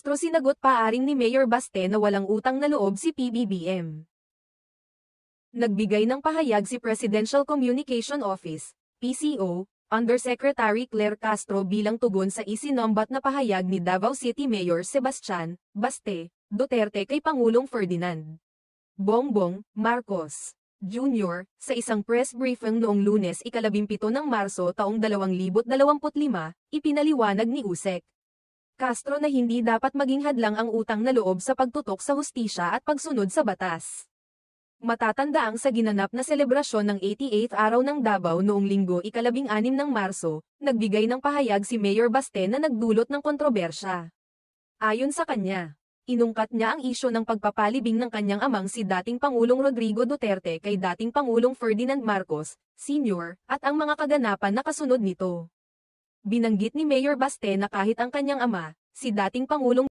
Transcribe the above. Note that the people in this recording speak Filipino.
Castro sinagot paaring ni Mayor Baste na walang utang na loob si PBBM. Nagbigay ng pahayag si Presidential Communication Office, PCO, Undersecretary Claire Castro bilang tugon sa isinumbat na pahayag ni Davao City Mayor Sebastian Baste Duterte kay Pangulong Ferdinand Bongbong Marcos Jr. sa isang press briefing noong Lunes 17 ng Marso taong 2025, ipinaliwanag ni Usek Castro na hindi dapat maging hadlang ang utang na loob sa pagtutok sa hustisya at pagsunod sa batas. Matatandaang sa ginanap na selebrasyon ng 88th araw ng Davao noong Linggo 16 ng Marso, nagbigay ng pahayag si Mayor Baste na nagdulot ng kontrobersya. Ayon sa kanya, inungkat niya ang isyu ng pagpapalibing ng kanyang amang si dating Pangulong Rodrigo Duterte kay dating Pangulong Ferdinand Marcos, Sr., at ang mga kaganapan na kasunod nito. Binanggit ni Mayor Baste na kahit ang kanyang ama, si dating Pangulong